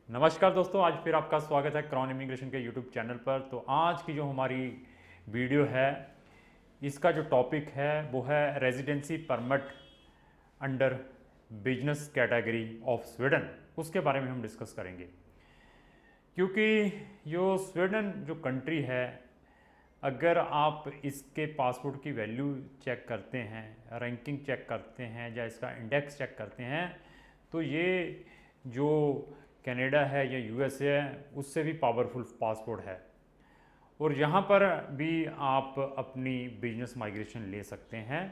नमस्कार दोस्तों, आज फिर आपका स्वागत है क्राउन इमिग्रेशन के यूट्यूब चैनल पर। तो आज की जो हमारी वीडियो है, इसका जो टॉपिक है वो है residency permit under business category of Sweden. उसके बारे में हम डिस्कस करेंगे, क्योंकि जो स्वीडन जो कंट्री है, अगर आप इसके पासपोर्ट की वैल्यू चेक करते हैं, रैंकिंग चेक करते हैं या इसका इंडेक्स चेक करते हैं, तो ये जो कनाडा है या यूएसए है उससे भी पावरफुल पासपोर्ट है। और यहाँ पर भी आप अपनी बिजनेस माइग्रेशन ले सकते हैं।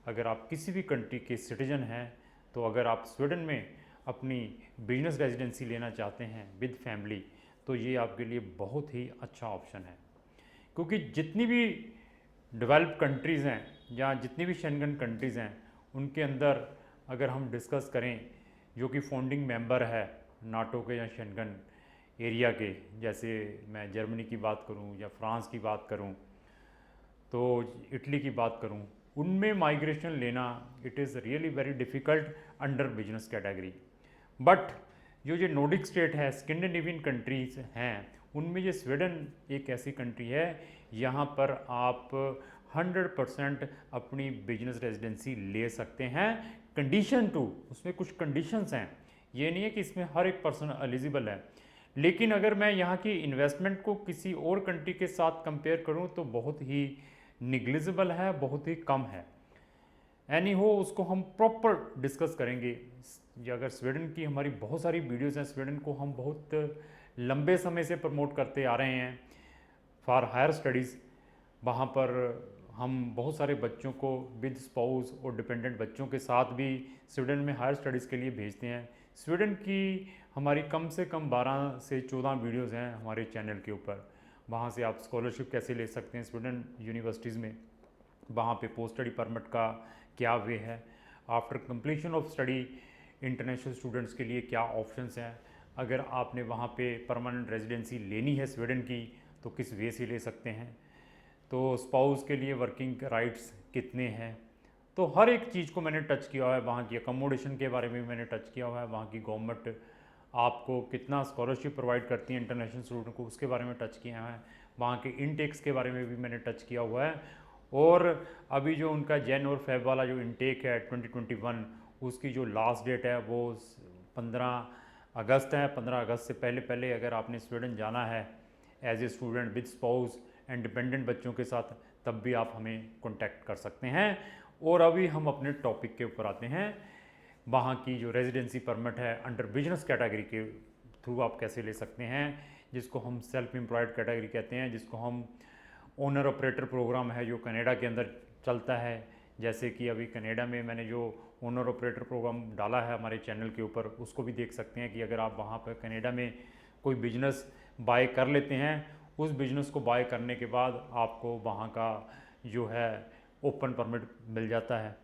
अगर आप किसी भी कंट्री के सिटीजन हैं, तो अगर आप स्वीडन में अपनी बिजनेस रेजिडेंसी लेना चाहते हैं विद फैमिली, तो ये आपके लिए बहुत ही अच्छा ऑप्शन है। क्योंकि जितनी भी डेवलप कंट्रीज़ हैं या जितनी भी शेंगन कंट्रीज़ हैं, उनके अंदर अगर हम डिस्कस करें, जो कि फाउंडिंग मेंबर है नाटो के या शेंगन एरिया के, जैसे मैं जर्मनी की बात करूं या फ्रांस की बात करूं, तो इटली की बात करूं, उनमें माइग्रेशन लेना it is really very difficult under business category. But जो नॉर्डिक स्टेट है, स्कैंडिनेवियन कंट्रीज हैं, उनमें ये स्वीडन एक ऐसी कंट्री है, यहाँ पर आप 100% अपनी बिजनेस रेजिडेंसी ले सकते हैं। कंडीशन टू, उसमें कुछ कंडीशंस हैं, ये नहीं है कि इसमें हर एक पर्सन एलिजिबल है। लेकिन अगर मैं यहाँ की इन्वेस्टमेंट को किसी और कंट्री के साथ कंपेयर करूँ तो बहुत ही निग्लिजिबल है, बहुत ही कम है। एनी हो, उसको हम प्रॉपर डिस्कस करेंगे। ये अगर स्वीडन की हमारी बहुत सारी वीडियोज़ हैं, स्वीडन को हम बहुत लंबे समय से प्रमोट करते आ रहे हैं फॉर हायर स्टडीज़। वहाँ पर हम बहुत सारे बच्चों को विद स्पाउस और डिपेंडेंट बच्चों के साथ भी स्वीडन में हायर स्टडीज़ के लिए भेजते हैं। स्वीडन की हमारी कम से कम 12 से 14 वीडियोस हैं हमारे चैनल के ऊपर। वहाँ से आप स्कॉलरशिप कैसे ले सकते हैं स्वीडन यूनिवर्सिटीज़ में, वहाँ पे पोस्ट स्टडी परमिट का क्या वे है, after completion of study international students के लिए क्या ऑप्शंस हैं, अगर आपने वहाँ पे परमानेंट रेजिडेंसी लेनी है स्वीडन की तो किस वे से ले सकते हैं, तो स्पाउस के लिए वर्किंग राइट्स कितने हैं। तो हर एक चीज़ को मैंने टच किया हुआ है। वहाँ की अकोमोडेशन के बारे में भी मैंने टच किया हुआ है, वहाँ की गवर्नमेंट आपको कितना स्कॉलरशिप प्रोवाइड करती है इंटरनेशनल स्टूडेंट को, उसके बारे में टच किया है। वहाँ के इनटेक्स के बारे में भी मैंने टच किया हुआ है। और अभी जो उनका जैन और फेब वाला जो इनटेक है 2021, उसकी जो लास्ट डेट है वो 15 अगस्त है। 15 अगस्त से पहले पहले अगर आपने स्वीडन जाना है as a student with spouse and dependent बच्चों के साथ, तब भी आप हमें कॉन्टैक्ट कर सकते हैं। और अभी हम अपने टॉपिक के ऊपर आते हैं। वहाँ की जो रेजिडेंसी परमिट है अंडर बिजनेस कैटेगरी के थ्रू आप कैसे ले सकते हैं, जिसको हम सेल्फ एम्प्लॉयड कैटेगरी कहते हैं, जिसको हम ओनर ऑपरेटर प्रोग्राम है जो कनाडा के अंदर चलता है। जैसे कि अभी कनाडा में मैंने जो ओनर ऑपरेटर प्रोग्राम डाला है हमारे चैनल के ऊपर, उसको भी देख सकते हैं कि अगर आप वहाँ पर कनाडा में कोई बिजनेस बाय कर लेते हैं, उस बिज़नेस को बाय करने के बाद आपको वहाँ का जो है ओपन परमिट मिल जाता है।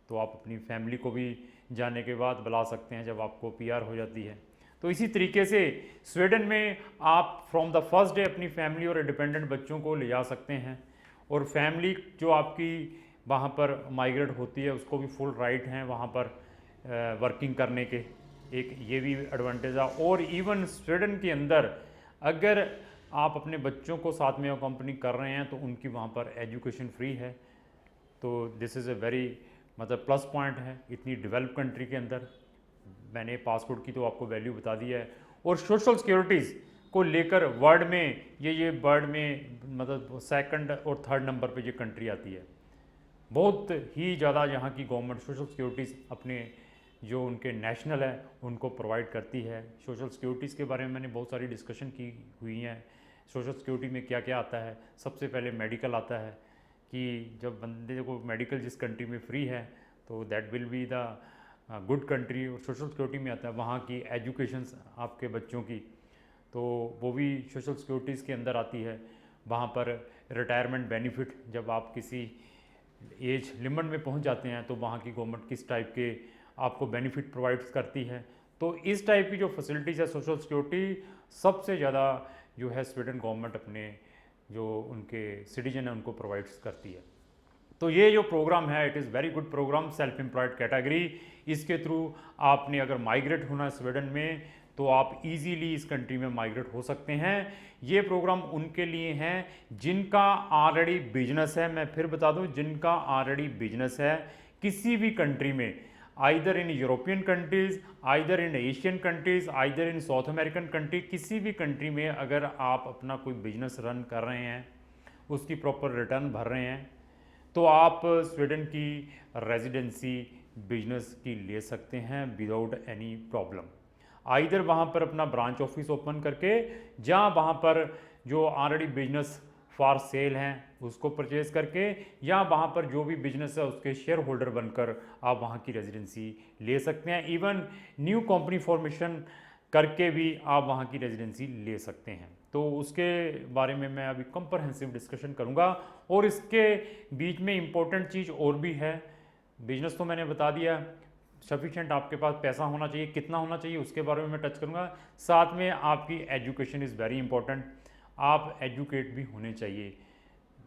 तो आप अपनी फैमिली को भी जाने के बाद बुला सकते हैं जब आपको पीआर हो जाती है। तो इसी तरीके से स्वीडन में आप फ्रॉम द फर्स्ट डे अपनी फैमिली और डिपेंडेंट बच्चों को ले जा सकते हैं। और फैमिली जो आपकी वहाँ पर माइग्रेट होती है, उसको भी फुल राइट हैं वहाँ पर वर्किंग करने के। एक ये भी एडवांटेज है। और इवन स्वीडन के अंदर अगर आप अपने बच्चों को साथ में कंपनी कर रहे हैं तो उनकी वहाँ पर एजुकेशन फ्री है। तो दिस इज़ अ वेरी मतलब प्लस पॉइंट है इतनी डेवलप कंट्री के अंदर। मैंने पासपोर्ट की तो आपको वैल्यू बता दी है। और सोशल सिक्योरिटीज़ को लेकर वर्ल्ड में ये वर्ल्ड में मतलब सेकंड और थर्ड नंबर पे ये कंट्री आती है। बहुत ही ज़्यादा यहाँ की गवर्नमेंट सोशल सिक्योरिटीज़ अपने जो उनके नेशनल है उनको प्रोवाइड करती है। सोशल सिक्योरिटीज़ के बारे में मैंने बहुत सारी डिस्कशन की हुई हैं। सोशल सिक्योरिटी में क्या क्या आता है, सबसे पहले मेडिकल आता है कि जब बंदे को मेडिकल जिस कंट्री में फ्री है तो that will be the good country. और सोशल सिक्योरिटी में आता है वहाँ की एजुकेशंस आपके बच्चों की, तो वो भी सोशल सिक्योरिटीज़ के अंदर आती है। वहाँ पर रिटायरमेंट बेनिफिट, जब आप किसी एज लिमिट में पहुँच जाते हैं तो वहाँ की गवर्नमेंट किस टाइप के आपको बेनिफिट प्रोवाइड करती है। तो इस टाइप की जो फैसिलिटीज़ है सोशल सिक्योरिटी, सबसे ज़्यादा जो है स्वीडन गवर्नमेंट अपने जो उनके सिटीजन है उनको प्रोवाइड्स करती है। तो ये जो प्रोग्राम है it is very good program, self employed category. इसके थ्रू आपने अगर माइग्रेट होना है स्वीडन में तो आप इजीली इस कंट्री में माइग्रेट हो सकते हैं। ये प्रोग्राम उनके लिए हैं जिनका ऑलरेडी बिजनेस है। मैं फिर बता दूं, जिनका ऑलरेडी बिजनेस है किसी भी कंट्री में, either in European countries, either in Asian countries, either in south American country, किसी भी कंट्री में अगर आप अपना कोई बिजनेस रन कर रहे हैं, उसकी प्रॉपर रिटर्न भर रहे हैं, तो आप स्वीडन की रेजिडेंसी बिजनेस की ले सकते हैं विदाउट एनी प्रॉब्लम। आइदर वहाँ पर अपना ब्रांच ऑफिस ओपन करके, जहाँ वहाँ पर जो ऑलरेडी बिजनेस फॉर सेल हैं उसको परचेज करके, या वहाँ पर जो भी बिजनेस है उसके शेयर होल्डर बनकर आप वहाँ की रेजिडेंसी ले सकते हैं। इवन न्यू कंपनी फॉर्मेशन करके भी आप वहाँ की रेजिडेंसी ले सकते हैं। तो उसके बारे में मैं अभी कंप्रहेंसिव डिस्कशन करूँगा। और इसके बीच में इम्पोर्टेंट चीज़ और भी है। बिजनेस तो मैंने बता दिया, सफिशेंट आपके पास पैसा होना चाहिए, कितना होना चाहिए उसके बारे में मैं टच करूँगा। साथ में आपकी एजुकेशन इज़ वेरी इंपॉर्टेंट, आप एजुकेट भी होने चाहिए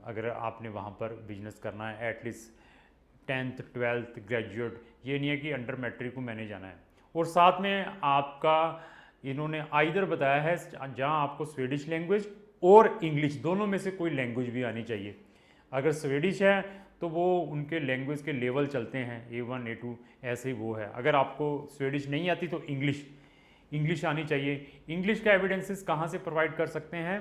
अगर आपने वहाँ पर बिजनेस करना है। एटलीस्ट 10th 12th ग्रेजुएट, ये नहीं है कि अंडर मैट्रिक को मैंने जाना है। और साथ में आपका इन्होंने आइदर बताया है जहाँ आपको स्वीडिश लैंग्वेज और इंग्लिश दोनों में से कोई लैंग्वेज भी आनी चाहिए। अगर स्वीडिश है तो वो उनके लैंग्वेज के लेवल चलते हैं A1 A2 ऐसे ही वो है। अगर आपको स्वीडिश नहीं आती तो इंग्लिश आनी चाहिए। इंग्लिश का एविडेंसेस कहाँ से प्रोवाइड कर सकते हैं?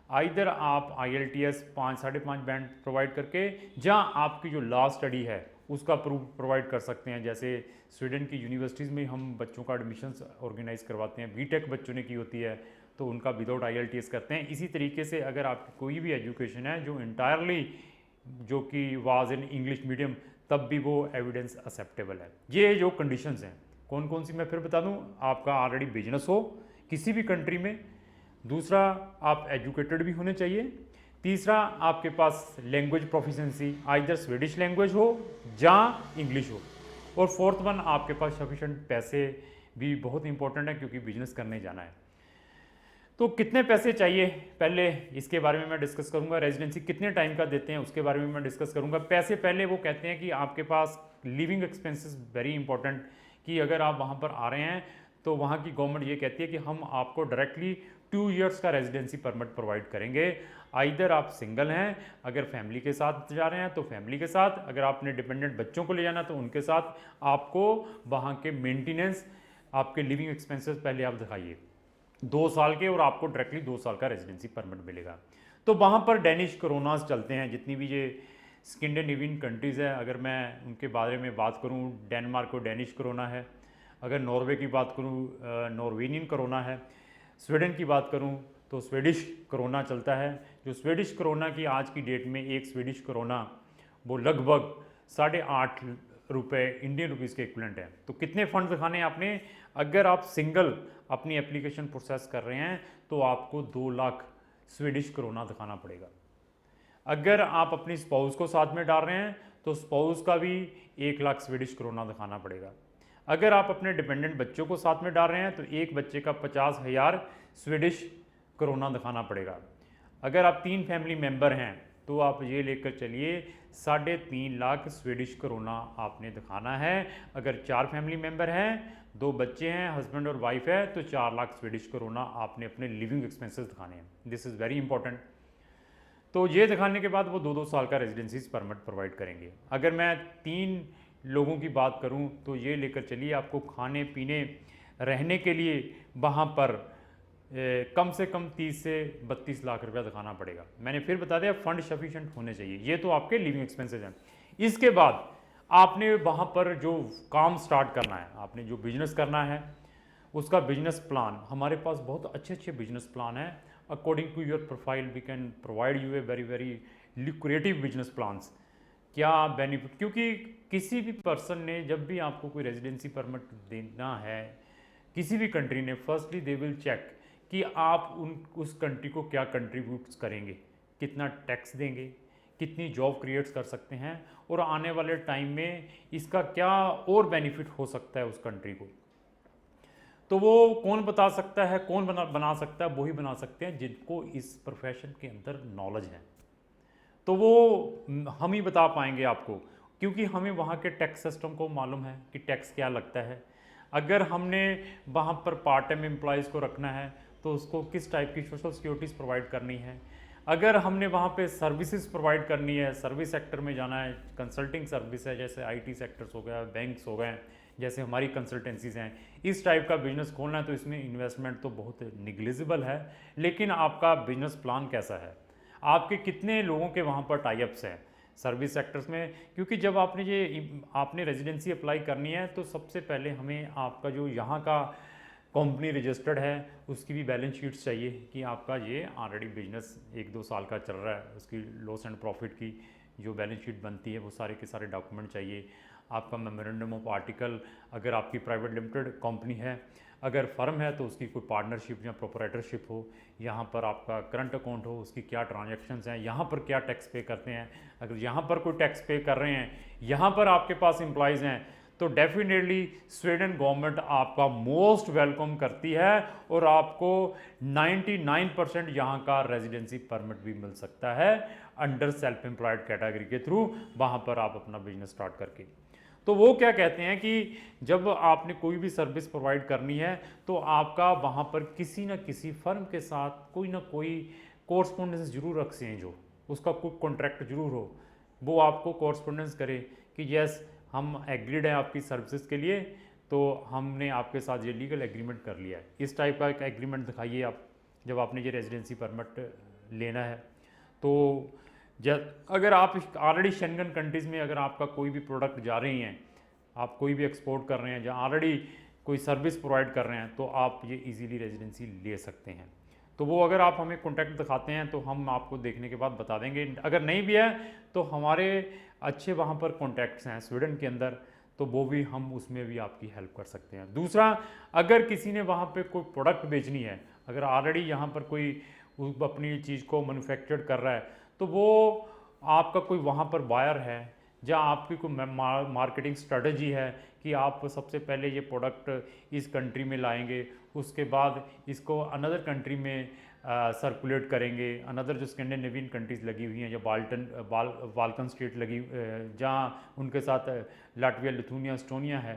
आइदर आप IELTS 5 5.5 बैंड प्रोवाइड करके, जहाँ आपकी जो लॉ स्टडी है उसका प्रूफ प्रोवाइड कर सकते हैं। जैसे स्वीडन की यूनिवर्सिटीज़ में हम बच्चों का एडमिशन्स ऑर्गेनाइज करवाते हैं, बीटेक बच्चों ने की होती है तो उनका विदाउट IELTS करते हैं। इसी तरीके से अगर आपकी कोई भी एजुकेशन है जो इंटायरली जो कि वाज इन इंग्लिश मीडियम, तब भी वो एविडेंस एक्सेप्टेबल है। ये जो कंडीशंस हैं कौन कौन सी मैं फिर बता दूं। आपका ऑलरेडी बिजनेस हो किसी भी कंट्री में, दूसरा आप एजुकेटेड भी होने चाहिए, तीसरा आपके पास language proficiency either Swedish language हो या इंग्लिश हो, और फोर्थ वन आपके पास सफिशेंट पैसे भी बहुत इंपॉर्टेंट है क्योंकि बिजनेस करने जाना है। तो कितने पैसे चाहिए पहले इसके बारे में मैं डिस्कस करूंगा। रेजिडेंसी कितने टाइम का देते हैं उसके बारे में मैं डिस्कस करूंगा। पैसे पहले वो कहते हैं कि आपके पास लिविंग एक्सपेंसेस वेरी इंपॉर्टेंट, कि अगर आप वहाँ पर आ रहे हैं तो वहाँ की गवर्नमेंट ये कहती है कि हम आपको डायरेक्टली 2 इयर्स का रेजिडेंसी परमिट प्रोवाइड करेंगे। आइदर आप सिंगल हैं, अगर फैमिली के साथ जा रहे हैं तो फैमिली के साथ, अगर आपने डिपेंडेंट बच्चों को ले जाना तो उनके साथ, आपको वहाँ के मेंटेनेंस, आपके लिविंग एक्सपेंसेस पहले आप दिखाइए 2 साल के, और आपको डायरेक्टली 2 साल का रेजिडेंसी परमिट मिलेगा। तो वहाँ पर डेनिश कोरोनास चलते हैं, जितनी भी ये स्कैंडिनेवियन कंट्रीज़ है, अगर मैं उनके बारे में बात करूँ, डेनमार्क को डेनिश कोरोना है, अगर नॉर्वे की बात करूँ नॉर्वेनियन कोरोना है, स्वीडन की बात करूँ तो स्वीडिश कोरोना चलता है। जो स्वीडिश कोरोना की आज की डेट में एक स्वीडिश कोरोना वो लगभग 8.5 रुपये इंडियन रुपीज़ के इक्विवेलेंट है। तो कितने फंड दिखाने हैं आपने? अगर आप सिंगल अपनी एप्लीकेशन प्रोसेस कर रहे हैं तो आपको 2 लाख स्वीडिश कोरोना दिखाना पड़ेगा। अगर आप अपनी स्पाउस को साथ में डाल रहे हैं तो स्पाउस का भी 1 लाख स्वीडिश कोरोना दिखाना पड़ेगा। अगर आप अपने डिपेंडेंट बच्चों को साथ में डाल रहे हैं तो एक बच्चे का 50,000 स्वीडिश कोरोना दिखाना पड़ेगा। अगर आप 3 फैमिली मेंबर हैं तो आप ये लेकर चलिए 3.5 लाख स्वीडिश कोरोना आपने दिखाना है। अगर 4 फैमिली मेंबर हैं, 2 बच्चे हैं, हस्बैंड और वाइफ है, तो 4 लाख स्वीडिश कोरोना आपने अपने लिविंग एक्सपेंसेस दिखाने हैं। This is very important. तो ये दिखाने के बाद वो 2-2 साल का रेजिडेंसीज परमिट प्रोवाइड करेंगे। अगर मैं 3 लोगों की बात करूं तो ये लेकर चलिए आपको खाने पीने रहने के लिए वहाँ पर कम से कम 30 से 32 लाख रुपया दिखाना पड़ेगा। मैंने फिर बता दिया फंड सफिशिएंट होने चाहिए। ये तो आपके लिविंग एक्सपेंसेस हैं। इसके बाद आपने वहाँ पर जो काम स्टार्ट करना है, आपने जो बिजनेस करना है उसका बिजनेस प्लान, हमारे पास बहुत अच्छे अच्छे बिजनेस प्लान है। According to your profile we can provide you a very very lucrative business plans. क्या बेनिफिट, क्योंकि किसी भी पर्सन ने जब भी आपको कोई रेजिडेंसी परमिट देना है किसी भी कंट्री ने, फर्स्टली दे विल चेक कि आप उस कंट्री को क्या कंट्रीब्यूट करेंगे, कितना टैक्स देंगे, कितनी जॉब क्रिएट्स कर सकते हैं, और आने वाले टाइम में इसका क्या और बेनिफिट हो सकता है उस कंट्री को। तो वो कौन बता सकता है, कौन बना सकता है? वही बना सकते हैं जिनको इस प्रोफेशन के अंदर नॉलेज है। तो वो हम ही बता पाएंगे आपको, क्योंकि हमें वहाँ के टैक्स सिस्टम को मालूम है कि टैक्स क्या लगता है। अगर हमने वहाँ पर पार्ट टाइम एम्प्लॉयज़ को रखना है तो उसको किस टाइप की सोशल सिक्योरिटीज़ प्रोवाइड करनी है। अगर हमने वहाँ पे सर्विसेज प्रोवाइड करनी है, सर्विस सेक्टर में जाना है, कंसल्टिंग सर्विस है, जैसे आईटी सेक्टर्स हो गया, बैंक्स हो गए, जैसे हमारी कंसल्टेंसीज हैं, इस टाइप का बिजनेस खोलना है तो इसमें इन्वेस्टमेंट तो बहुत निग्लिजिबल है। लेकिन आपका बिजनेस प्लान कैसा है, आपके कितने लोगों के वहाँ पर टाइप्स हैं सर्विस सेक्टर्स में। क्योंकि जब आपने रेजिडेंसी अप्लाई करनी है तो सबसे पहले हमें आपका जो यहाँ का कंपनी रजिस्टर्ड है उसकी भी बैलेंस शीट्स चाहिए कि आपका ये ऑलरेडी बिजनेस 1-2 साल का चल रहा है, उसकी लॉस एंड प्रॉफिट की जो बैलेंस शीट बनती है वो सारे के सारे डॉक्यूमेंट चाहिए। आपका मेमोरेंडम ऑफ आर्टिकल, अगर आपकी प्राइवेट लिमिटेड कंपनी है, अगर फर्म है तो उसकी कोई पार्टनरशिप या प्रोपराइटरशिप हो, यहाँ पर आपका करंट अकाउंट हो, उसकी क्या ट्रांजैक्शंस हैं, यहाँ पर क्या टैक्स पे करते हैं, अगर यहाँ पर कोई टैक्स पे कर रहे हैं, यहाँ पर आपके पास एम्प्लॉयज़ हैं, तो डेफिनेटली स्वीडन गवर्नमेंट आपका मोस्ट वेलकम करती है और आपको 99% यहाँ का रेजिडेंसी परमिट भी मिल सकता है अंडर सेल्फ एम्प्लॉयड कैटेगरी के थ्रू, वहाँ पर आप अपना बिजनेस स्टार्ट करके। तो वो क्या कहते हैं कि जब आपने कोई भी सर्विस प्रोवाइड करनी है तो आपका वहाँ पर किसी न किसी फर्म के साथ कोई ना कोई कोरस्पोंडेंस जरूर एक्सचेंज हो, उसका कोई कॉन्ट्रैक्ट जरूर हो, वो आपको कोरस्पोंडेंस करे कि यस हम एग्रीड हैं आपकी सर्विसेज के लिए, तो हमने आपके साथ ये लीगल एग्रीमेंट कर लिया है। इस टाइप का एक एग्रीमेंट दिखाइए आप जब आपने ये रेजिडेंसी परमिट लेना है। तो अगर आप ऑलरेडी शेंगन कंट्रीज़ में अगर आपका कोई भी प्रोडक्ट जा रही हैं, आप कोई भी एक्सपोर्ट कर रहे हैं, जहाँ ऑलरेडी कोई सर्विस प्रोवाइड कर रहे हैं, तो आप ये इजीली रेजिडेंसी ले सकते हैं। तो वो अगर आप हमें कॉन्टैक्ट दिखाते हैं तो हम आपको देखने के बाद बता देंगे। अगर नहीं भी है तो हमारे अच्छे वहाँ पर कॉन्टैक्ट्स हैं स्वीडन के अंदर, तो वो भी हम उसमें भी आपकी हेल्प कर सकते हैं। दूसरा, अगर किसी ने वहाँ पे कोई प्रोडक्ट बेचनी है, अगर ऑलरेडी यहाँ पर कोई अपनी चीज़ को मैन्युफैक्चर्ड कर रहा है, तो वो आपका कोई वहाँ पर बायर है, जहाँ आपकी कोई मार्केटिंग स्ट्रेटजी है कि आप सबसे पहले ये प्रोडक्ट इस कंट्री में लाएंगे, उसके बाद इसको अनदर कंट्री में सर्कुलेट करेंगे, अनदर जो स्कैंडिनेवियन कंट्रीज़ लगी हुई हैं, या बाल्कन स्टेट लगी, जहाँ उनके साथ लाटविया, लिथुनिया, एस्टोनिया है,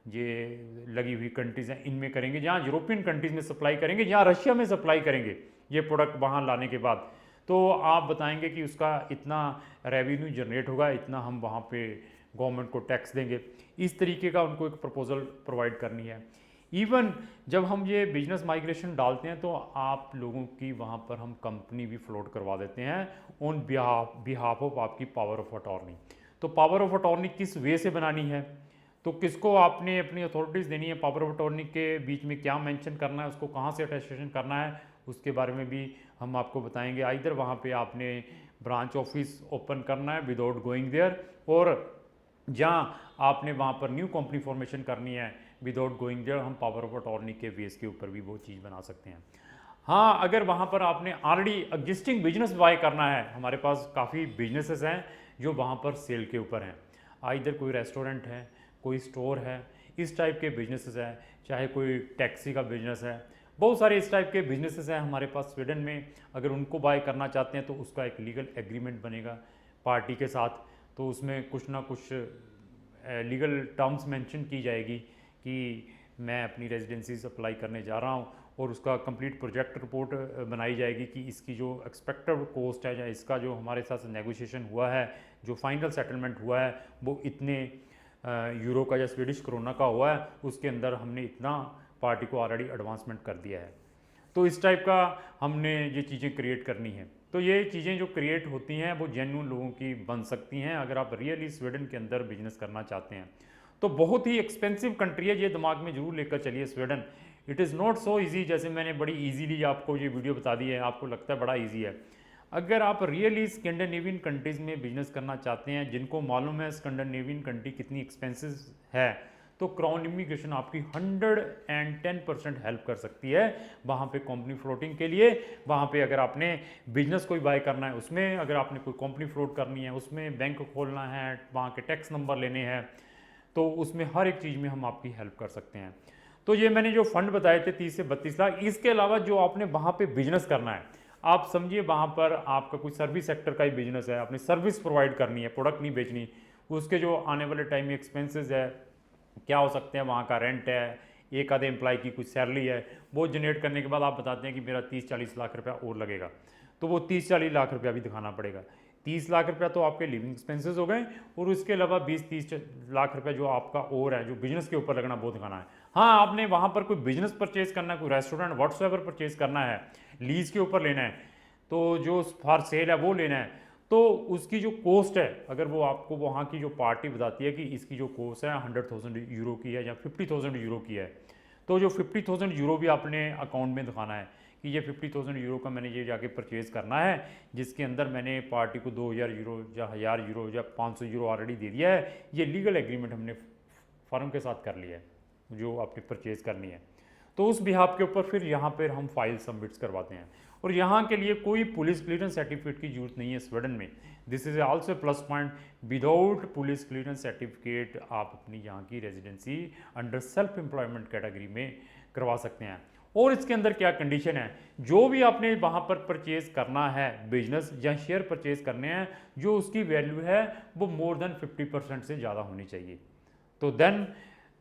ये लगी हुई कंट्रीज़ हैं, इनमें करेंगे, जहाँ यूरोपियन कंट्रीज़ में सप्लाई करेंगे, जहाँ रशिया में सप्लाई करेंगे ये प्रोडक्ट वहाँ लाने के बाद, तो आप बताएंगे कि उसका इतना रेवेन्यू जनरेट होगा, इतना हम वहाँ पे गवर्नमेंट को टैक्स देंगे। इस तरीके का उनको एक प्रपोजल प्रोवाइड करनी है। इवन जब हम ये बिजनेस माइग्रेशन डालते हैं तो आप लोगों की वहाँ पर हम कंपनी भी फ्लोट करवा देते हैं ऑन बिहाफ ऑफ आपकी पावर ऑफ अटॉर्नी। तो पावर ऑफ अटॉर्नी किस वे से बनानी है, तो किसको आपने अपनी अथॉरिटीज़ देनी है, पावर ऑफ अटॉर्नी के बीच में क्या मेंशन करना है, उसको कहाँ से अटेस्टेशन करना है, उसके बारे में भी हम आपको बताएंगे। आइदर वहाँ पे आपने ब्रांच ऑफिस ओपन करना है विदाउट गोइंग देयर, और जहाँ आपने वहाँ पर न्यू कंपनी फॉर्मेशन करनी है विदाउट गोइंग देयर, हम पावर ऑफ अटॉर्नी के बेस के ऊपर भी वो चीज़ बना सकते हैं। हाँ, अगर वहाँ पर आपने ऑलरेडी एग्जिस्टिंग बिजनेस बाय करना है, हमारे पास काफ़ी बिजनेसेस हैं जो वहाँ पर सेल के ऊपर हैं, आइदर कोई रेस्टोरेंट है, कोई स्टोर है, इस टाइप के बिजनेसेस हैं, चाहे कोई टैक्सी का बिजनेस है, बहुत सारे इस टाइप के बिजनेसेस हैं हमारे पास स्वीडन में। अगर उनको बाय करना चाहते हैं तो उसका एक लीगल एग्रीमेंट बनेगा पार्टी के साथ, तो उसमें कुछ ना कुछ लीगल टर्म्स मेंशन की जाएगी कि मैं अपनी रेजिडेंसीज अप्लाई करने जा रहा हूँ, और उसका कंप्लीट प्रोजेक्ट रिपोर्ट बनाई जाएगी कि इसकी जो एक्सपेक्टेड कॉस्ट है या इसका जो हमारे साथ नेगोशिएशन हुआ है, जो फाइनल सेटलमेंट हुआ है, वो इतने यूरो का या स्वीडिश करोना का हुआ है, उसके अंदर हमने इतना पार्टी को ऑलरेडी एडवांसमेंट कर दिया है। तो इस टाइप का हमने ये चीज़ें क्रिएट करनी है। तो ये चीज़ें जो क्रिएट होती हैं वो जेन्युइन लोगों की बन सकती हैं अगर आप रियली स्वीडन के अंदर बिजनेस करना चाहते हैं। तो बहुत ही एक्सपेंसिव कंट्री है, ये दिमाग में जरूर लेकर चलिए Sweden. It is not so easy, जैसे मैंने बड़ी ईजीली आपको ये वीडियो बता दी है, आपको लगता है बड़ा ईजी है। अगर आप रियली स्कैंडिनेवियन कंट्रीज़ में बिजनेस करना चाहते हैं, जिनको मालूम है स्कैंडिनेवियन कंट्री कितनी एक्सपेंसिव है, तो क्राउन इमिग्रेशन आपकी 110% हेल्प कर सकती है वहाँ पे कंपनी फ्लोटिंग के लिए। वहाँ पे अगर आपने बिजनेस कोई बाय करना है, उसमें अगर आपने कोई कंपनी फ्लोट करनी है, उसमें बैंक खोलना है, वहाँ के टैक्स नंबर लेने हैं, तो उसमें हर एक चीज़ में हम आपकी हेल्प कर सकते हैं। तो ये मैंने जो फंड बताए थे 30 से 32 लाख, इसके अलावा जो आपने वहाँ पे बिजनेस करना है, आप समझिए वहाँ पर आपका कोई सर्विस सेक्टर का ही बिजनेस है, आपने सर्विस प्रोवाइड करनी है, प्रोडक्ट नहीं बेचनी, उसके जो आने वाले टाइम में एक्सपेंसेस है, क्या हो सकते हैं, वहाँ का रेंट है, एक आधे एम्प्लॉय की कुछ सैलरी है, वो जनरेट करने के बाद आप बताते हैं कि मेरा 30-40 लाख रुपया और लगेगा, तो वो 30-40 लाख रुपया भी दिखाना पड़ेगा। 30 लाख रुपया तो आपके लिविंग एक्सपेंसेस हो गए, और उसके अलावा 20-30 लाख रुपया जो आपका और है, जो बिजनेस के ऊपर लगना, वो दिखाना है। हाँ, आपने वहाँ पर कोई बिजनेस परचेज करना है, कोई रेस्टोरेंट व्हाट्सएवर परचेज करना है, लीज के ऊपर लेना है, तो जो फॉर सेल है वो लेना है, तो उसकी जो कॉस्ट है, अगर वो आपको वहाँ की जो पार्टी बताती है कि इसकी जो कॉस्ट है 100,000 यूरो की है या 50,000 यूरो की है, तो जो 50,000 यूरो भी आपने अकाउंट में दिखाना है कि ये 50,000 यूरो का मैंने ये जाके परचेज़ करना है, जिसके अंदर मैंने पार्टी को 2,000 यूरो या 1,000 यूरो या 500 यूरो ऑलरेडी दे दिया है। ये लीगल एग्रीमेंट हमने फर्म के साथ कर लिया है जो आपने परचेज़ करनी है। तो उस बिहाफ के ऊपर फिर यहाँ पर हम फाइल सबमिट्स करवाते हैं, और यहाँ के लिए कोई पुलिस क्लियरेंस सर्टिफिकेट की जरूरत नहीं है स्वीडन में। This is also plus point. Without police clearance certificate आप अपनी यहाँ की residency under self employment category में करवा सकते हैं। और इसके अंदर क्या कंडीशन है, जो भी आपने वहाँ पर परचेज करना है, बिजनेस या शेयर परचेज करने हैं, जो उसकी वैल्यू है वो मोर देन 50% से ज़्यादा होनी चाहिए, तो then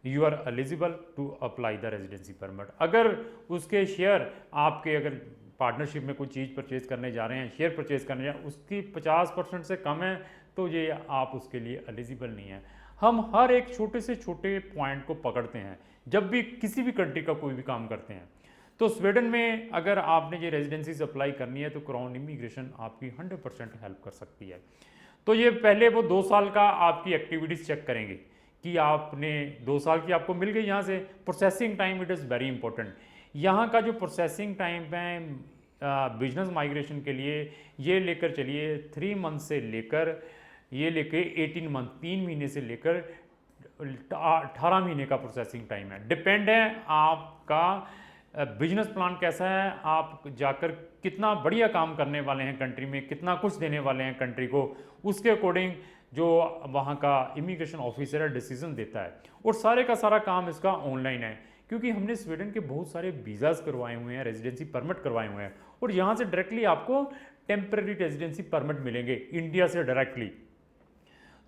you are eligible to apply the residency permit. अगर उसके शेयर आपके, अगर पार्टनरशिप में कोई चीज़ परचेज करने जा रहे हैं, शेयर परचेज करने जा रहे हैं, उसकी 50% से कम है, तो ये आप उसके लिए एलिजिबल नहीं है। हम हर एक छोटे से छोटे पॉइंट को पकड़ते हैं जब भी किसी भी कंट्री का कोई भी काम करते हैं। तो स्वीडन में अगर आपने ये रेजिडेंसी अप्लाई करनी है तो क्राउन इमिग्रेशन आपकी 100% हेल्प कर सकती है। तो ये पहले वो 2 साल का आपकी एक्टिविटीज़ चेक करेंगे कि आपने 2 साल की आपको मिल गई। यहाँ से processing time it is very important. यहाँ का जो प्रोसेसिंग टाइम है बिजनेस माइग्रेशन के लिए, ये लेकर चलिए 3 मंथ से लेकर ये लेके 18 मंथ, 3 महीने से लेकर 18 महीने का प्रोसेसिंग टाइम है। डिपेंड है आपका बिजनेस प्लान कैसा है, आप जाकर कितना बढ़िया काम करने वाले हैं कंट्री में, कितना कुछ देने वाले हैं कंट्री को, उसके अकॉर्डिंग जो वहाँ का इमिग्रेशन ऑफिसर है डिसीजन देता है। और सारे का सारा काम इसका ऑनलाइन है, क्योंकि हमने स्वीडन के बहुत सारे वीज़ाज़ करवाए हुए हैं, रेजिडेंसी परमिट करवाए हुए हैं, और यहाँ से डायरेक्टली आपको टेम्पररी रेजिडेंसी परमिट मिलेंगे इंडिया से डायरेक्टली।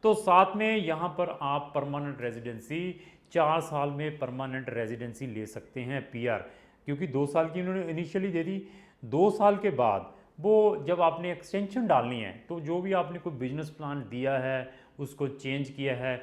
तो साथ में यहाँ पर आप परमानेंट रेजिडेंसी 4 साल में परमानेंट रेजिडेंसी ले सकते हैं, पीआर, क्योंकि 2 साल की उन्होंने इनिशियली दे दी। 2 साल के बाद वो जब आपने एक्सटेंशन डालनी है, तो जो भी आपने कोई बिजनेस प्लान दिया है उसको चेंज किया है,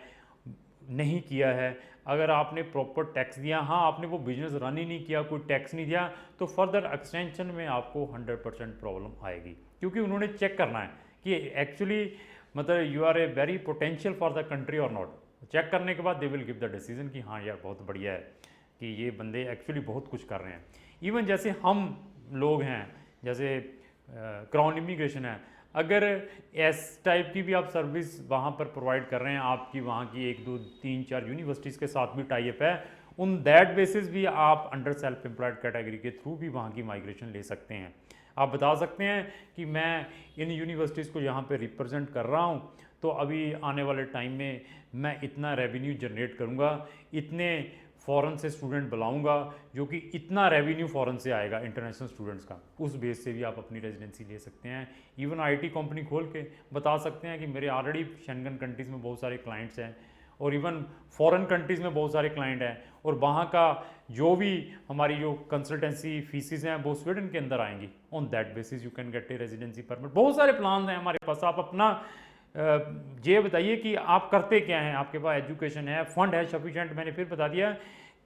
नहीं किया है, अगर आपने प्रॉपर टैक्स दिया, हाँ आपने वो बिजनेस रन ही नहीं किया, कोई टैक्स नहीं दिया, तो फर्दर एक्सटेंशन में आपको 100% प्रॉब्लम आएगी, क्योंकि उन्होंने चेक करना है कि एक्चुअली मतलब you are a very potential for the country और नॉट। चेक करने के बाद they will give the decision कि हाँ यार बहुत बढ़िया है कि ये बंदे एक्चुअली बहुत कुछ कर रहे हैं। इवन जैसे हम लोग हैं, जैसे क्राउन इमिग्रेशन है, अगर इस टाइप की भी आप सर्विस वहाँ पर प्रोवाइड कर रहे हैं, आपकी वहाँ की 1, 2, 3, 4 यूनिवर्सिटीज़ के साथ भी टाई अप है, उन दैट बेसिस भी आप अंडर सेल्फ एम्प्लॉयड कैटेगरी के थ्रू भी वहाँ की माइग्रेशन ले सकते हैं। आप बता सकते हैं कि मैं इन यूनिवर्सिटीज़ को यहाँ पे रिप्रेजेंट कर रहा हूँ, तो अभी आने वाले टाइम में मैं इतना रेवेन्यू जनरेट करूँगा, इतने फ़ॉरेन से स्टूडेंट बुलाऊंगा, जो कि इतना रेवेन्यू फ़ॉरेन से आएगा इंटरनेशनल स्टूडेंट्स का, उस बेस से भी आप अपनी रेजिडेंसी ले सकते हैं। इवन आईटी कंपनी खोल के बता सकते हैं कि मेरे ऑलरेडी शेंगन कंट्रीज़ में बहुत सारे क्लाइंट्स हैं, और इवन फॉरेन कंट्रीज़ में बहुत सारे क्लाइंट हैं, और वहाँ का जो भी हमारी जो कंसल्टेंसी फीसिस हैं वो स्वीडन के अंदर आएंगी। On that basis you can get A residency permit. बहुत सारे प्लान हैं हमारे पास। आप अपना ये बताइए कि आप करते क्या हैं, आपके पास एजुकेशन है, फंड है सफिशेंट, मैंने फिर बता दिया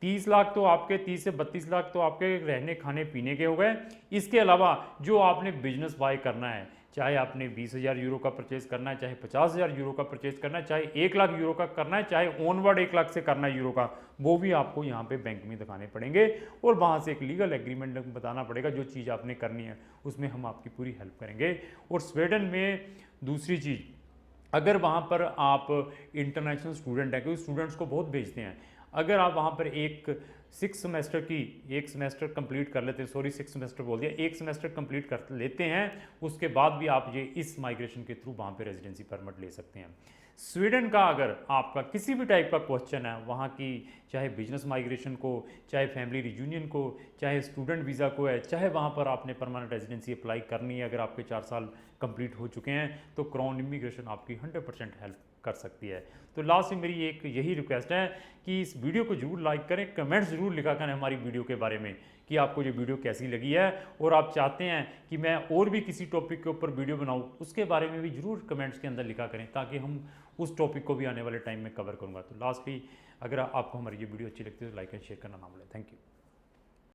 30 लाख तो आपके, 30 से 32 लाख तो आपके रहने खाने पीने के हो गए। इसके अलावा जो आपने बिजनेस बाय करना है, चाहे आपने 20,000 यूरो का परचेज करना है, चाहे 50,000 यूरो का परचेज करना है, चाहे 1 लाख यूरो का करना है, चाहे ऑनवर्ड 1 लाख से करना है यूरो का, वो भी आपको यहाँ पे बैंक में दिखाने पड़ेंगे, और वहाँ से एक लीगल एग्रीमेंट बताना पड़ेगा। जो चीज़ आपने करनी है उसमें हम आपकी पूरी हेल्प करेंगे। और स्वीडन में दूसरी चीज़, अगर वहाँ पर आप इंटरनेशनल स्टूडेंट हैं, क्योंकि स्टूडेंट्स को बहुत भेजते हैं, अगर आप वहाँ पर एक 6 सेमेस्टर कंप्लीट कर लेते हैं, 6 सेमेस्टर बोल दिया, 1 सेमेस्टर कंप्लीट कर लेते हैं, उसके बाद भी आप ये इस माइग्रेशन के थ्रू वहाँ पे रेजिडेंसी परमिट ले सकते हैं। स्वीडन का अगर आपका किसी भी टाइप का क्वेश्चन है, वहाँ की चाहे बिजनेस माइग्रेशन को, चाहे फैमिली रियूनियन को, चाहे स्टूडेंट वीज़ा को है, चाहे वहाँ पर आपने परमानेंट रेजिडेंसी अप्लाई करनी है, अगर आपके 4 साल कंप्लीट हो चुके हैं, तो क्राउन इमिग्रेशन आपकी 100% हेल्प कर सकती है। तो लास्ट में मेरी एक यही रिक्वेस्ट है कि इस वीडियो को जरूर लाइक करें, कमेंट्स ज़रूर लिखा करें हमारी वीडियो के बारे में कि आपको ये वीडियो कैसी लगी है, और आप चाहते हैं कि मैं और भी किसी टॉपिक के ऊपर वीडियो बनाऊं, उसके बारे में भी ज़रूर कमेंट्स के अंदर लिखा करें, ताकि हम उस टॉपिक को भी आने वाले टाइम में कवर करूँगा। तो लास्टली, अगर आपको हमारी ये वीडियो अच्छी लगती है तो लाइक एंड शेयर करना ना भूलें। Thank you.